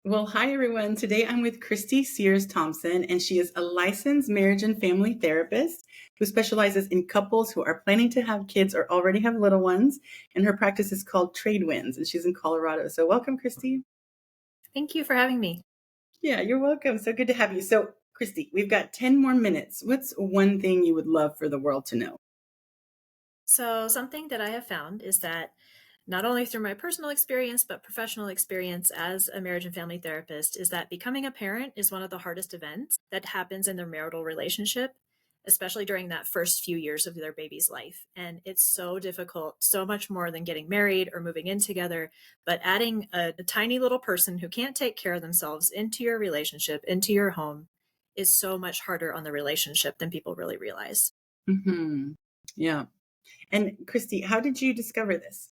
Well, hi everyone. Today I'm with Christie Sears Thompson, and she is a licensed marriage and family therapist who specializes in couples who are planning to have kids or already have little ones. And her practice is called Trade Winds, and she's in Colorado. So, welcome, Christie. Thank you for having me. Yeah, you're welcome. So good to have you. So, Christie, we've got 10 more minutes. What's one thing you would love for the world to know? So, something that I have found is that not only through my personal experience, but professional experience as a marriage and family therapist, is that becoming a parent is one of the hardest events that happens in their marital relationship, especially during that first few years of their baby's life. And it's so difficult, so much more than getting married or moving in together. But adding a tiny little person who can't take care of themselves into your relationship, into your home, is so much harder on the relationship than people really realize. Yeah. And, Christie, how did you discover this?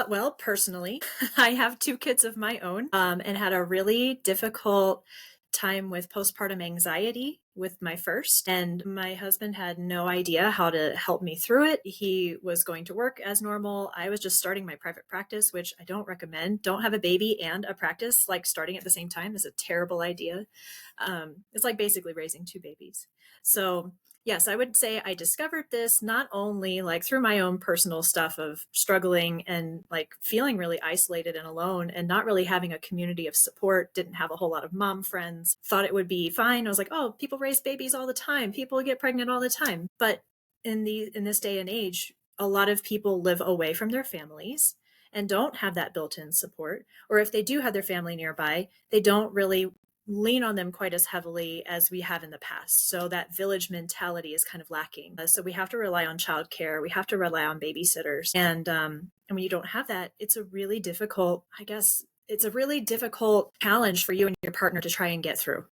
Well, personally, I have two kids of my own, and had a really difficult time with postpartum anxiety with my first. And my husband had no idea how to help me through it. He was going to work as normal. I was just starting my private practice, which I don't recommend. Don't have a baby and a practice like starting at the same time is a terrible idea. It's like basically raising two babies. So yes, I would say I discovered this not only like through my own personal stuff of struggling and like feeling really isolated and alone and not really having a community of support, didn't have a whole lot of mom friends, thought it would be fine. I was like, oh, people raise babies all the time. People get pregnant all the time. But in this day and age, a lot of people live away from their families and don't have that built-in support. Or if they do have their family nearby, they don't really lean on them quite as heavily as we have in the past. So that village mentality is kind of lacking. So we have to rely on childcare. We have to rely on babysitters. And when you don't have that, it's a really difficult, I guess, it's a really difficult challenge for you and your partner to try and get through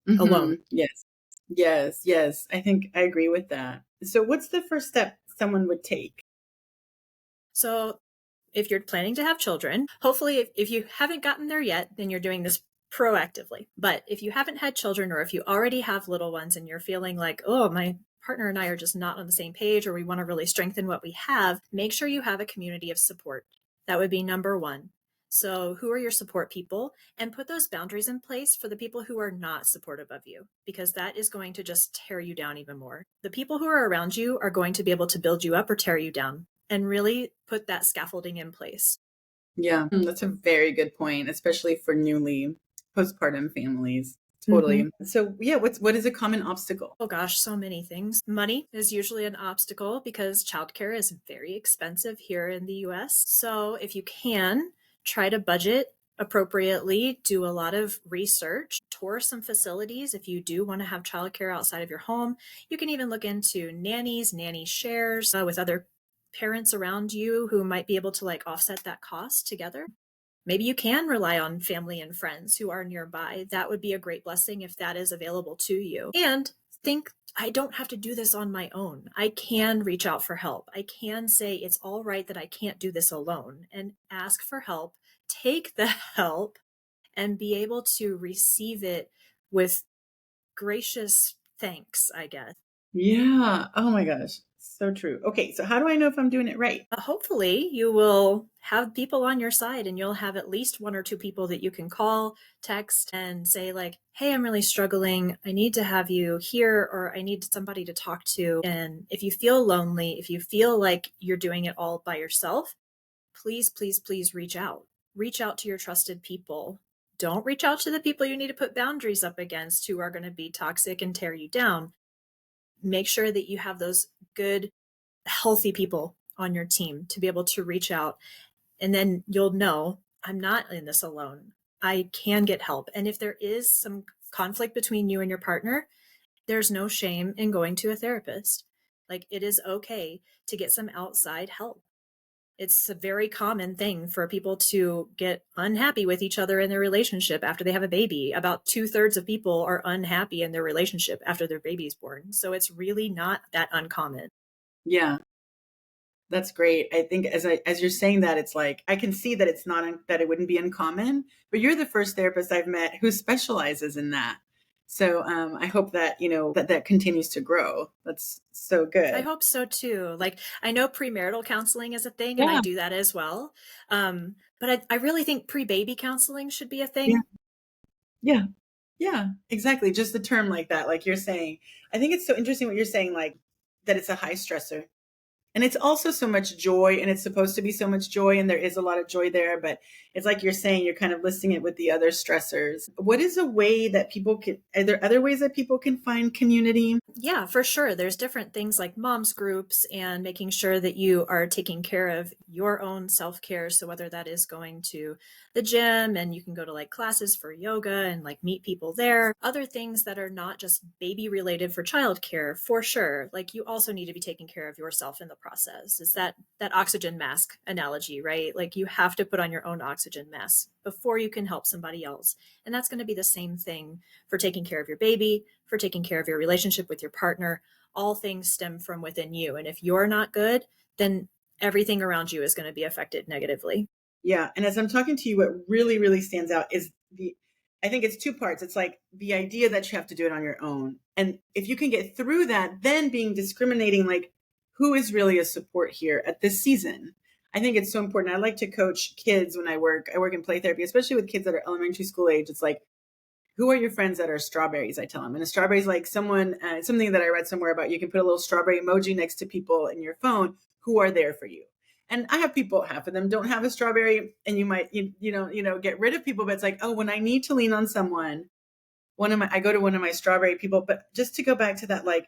alone. Yes. Yes. Yes. I think I agree with that. So, what's the first step someone would take? So if you're planning to have children, hopefully, if you haven't gotten there yet, then you're doing this proactively. But if you haven't had children, or if you already have little ones and you're feeling like, oh, my partner and I are just not on the same page, or we want to really strengthen what we have, make sure you have a community of support. That would be number one. So, who are your support people? And put those boundaries in place for the people who are not supportive of you, because that is going to just tear you down even more. The people who are around you are going to be able to build you up or tear you down, and really put that scaffolding in place. Yeah, that's a very good point, especially for newly postpartum families. Mhm. Totally. So, yeah, what is a common obstacle? Oh gosh, so many things. Money is usually an obstacle because childcare is very expensive here in the US. So if you can, try to budget appropriately, do a lot of research, tour some facilities if you do want to have childcare outside of your home. You can even look into nannies, nanny shares with other parents around you who might be able to like offset that cost together. Maybe you can rely on family and friends who are nearby. That would be a great blessing if that is available to you. And think, I don't have to do this on my own. I can reach out for help. I can say it's all right that I can't do this alone and ask for help, take the help, and be able to receive it with gracious thanks, I guess. Yeah. Oh my gosh. So true. Okay. So, how do I know if I'm doing it right? Hopefully, you will have people on your side and you'll have at least one or two people that you can call, text, and say, like, hey, I'm really struggling. I need to have you here, or I need somebody to talk to. And if you feel lonely, if you feel like you're doing it all by yourself, please, please, please reach out. Reach out to your trusted people. Don't reach out to the people you need to put boundaries up against who are going to be toxic and tear you down. Make sure that you have those good, healthy people on your team to be able to reach out. And then you'll know I'm not in this alone. I can get help. And if there is some conflict between you and your partner, there's no shame in going to a therapist. Like, it is okay to get some outside help. It's a very common thing for people to get unhappy with each other in their relationship after they have a baby. About 2/3 of people are unhappy in their relationship after their baby is born. So it's really not that uncommon. Yeah. That's great. I think as you're saying that, it's like I can see that it's not that it wouldn't be uncommon, but you're the first therapist I've met who specializes in that. So I hope that that continues to grow. That's so I good. hope so too. Like, I know premarital counseling is a thing, and I Yeah. do that as well. But I really think pre-baby counseling should be a Yeah. thing. Yeah. Yeah, exactly. Just the term like that, like you're saying. I think it's so interesting what you're saying, like that it's a high stressor. And it's also so much joy, and it's supposed to be so much joy, and there is a lot of joy there, but it's like you're saying, you're kind of listing it with the other stressors. What is a way that people can, are there other ways that people can find community? Yeah, for sure. There's different things like moms groups and making sure that you are taking care of your own self care. So, whether that is going to the gym and you can go to like classes for yoga and like meet people there, other things that are not just baby related for childcare, for sure. Like, you also need to be taking care of yourself in the process. Is that oxygen mask analogy, right? Like, you have to put on your own oxygen mask before you can help somebody else. And that's going to be the same thing for taking care of your baby, for taking care of your relationship with your partner. All things stem from within you. And if you're not good, then everything around you is going to be affected negatively. Yeah. And as I'm talking to you, what really, really stands out is I think it's two parts. It's like the idea that you have to do it on your own. And if you can get through that, then being discriminating, like who is really a support here at this season? I think it's so important. I like to coach kids when I work in play therapy, especially with kids that are elementary school age. It's like, who are your friends that are strawberries? I tell them. And a strawberry is like something that I read somewhere about you can put a little strawberry emoji next to people in your phone who are there for you. And I have people, half of them don't have a strawberry, and you might, get rid of people, but it's like, oh, when I need to lean on someone, I go to one of my strawberry people, but just to go back to that, like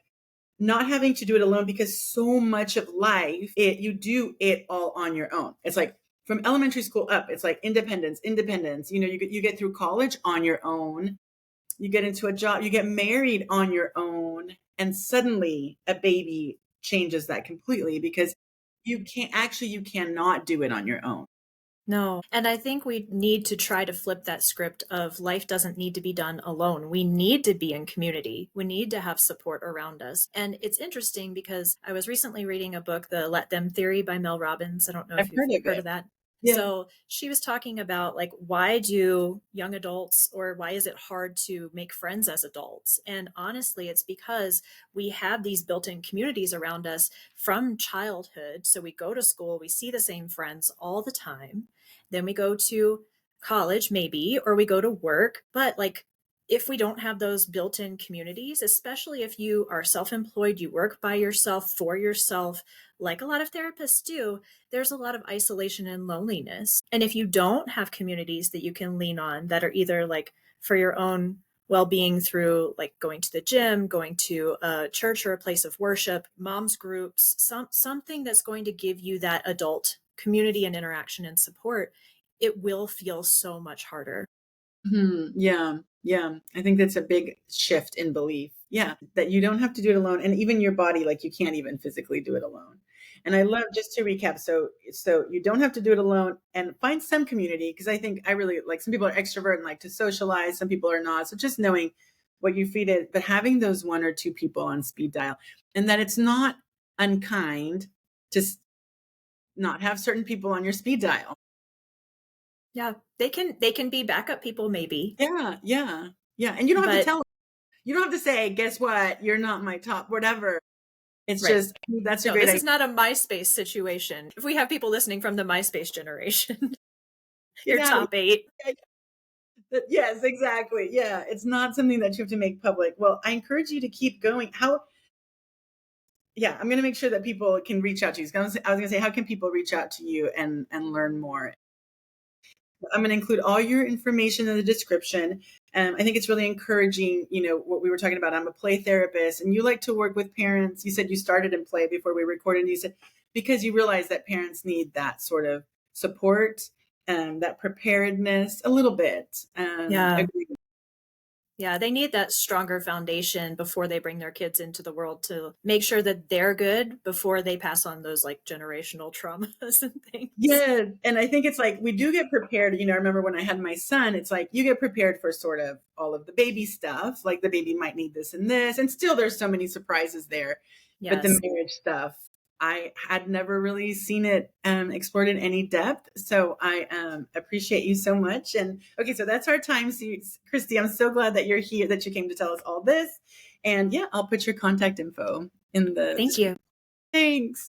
not having to do it alone, because so much of life, you do it all on your own. It's like from elementary school up, it's like independence, independence. You get through college on your own. You get into a job, you get married on your own, and suddenly a baby changes that completely because you cannot do it on your own. No. And I think we need to try to flip that script of life doesn't need to be done alone. We need to be in community. We need to have support around us. And it's interesting because I was recently reading a book, The Let Them Theory by Mel Robbins. I don't know I've if you've heard of heard it. of that. Yeah. So she was talking about like, why do young adults, or why is it hard to make friends as adults? And honestly, it's because we have these built-in communities around us from childhood. So we go to school, we see the same friends all the time, then we go to college, maybe, or we go to work. But like, if we don't have those built in communities, especially if you are self employed, you work by yourself, for yourself, like a lot of therapists do, there's a lot of isolation and loneliness. And if you don't have communities that you can lean on that are either like for your own well-being through like going to the gym, going to a church or a place of worship, moms groups, something that's going to give you that adult community and interaction and support, it will feel so much harder. Yeah. Yeah. I think that's a big shift in belief. Yeah. That you don't have to do it alone. And even your body, like you can't even physically do it alone. And I love, just to recap. So you don't have to do it alone, and find some community. Cause I think I really like, some people are extrovert and like to socialize. Some people are not. So just knowing what you feed it, but having those one or two people on speed dial, and that it's not unkind to not have certain people on your speed dial. Yeah, they can be backup people maybe, Yeah. Yeah. Yeah. And you don't have to but tell. You don't have to say, guess what? You're not my top, whatever. It's right. just, that's a No, great this idea. is not a MySpace situation. If we have people listening from the MySpace generation, Get your out of top 8. here. Yes, exactly. Yeah. It's not something that you have to make public. Well, I encourage you to keep going. Yeah, I'm going to make sure that people can reach out to you. I was going to say, how can people reach out to you and learn more? I'm going to include all your information in the description. I think it's really encouraging, what we were talking about. I'm a play therapist, and you like to work with parents. You said you started in play before we recorded. And you said, because you realize that parents need that sort of support, that preparedness a little bit. Yeah. Agreed. Yeah, they need that stronger foundation before they bring their kids into the world to make sure that they're good before they pass on those like generational traumas and things. Yeah. And I think it's like we do get prepared. I remember when I had my son, it's like you get prepared for sort of all of the baby stuff, like the baby might need this and this. And still there's so many surprises there. But the Yes. marriage stuff, I had never really seen it explored in any depth. So I appreciate you so much. And okay, so that's our time. So, Christy, I'm so glad that you're here, that you came to tell us all this. And yeah, I'll put your contact info in the Thank description. you. Thanks.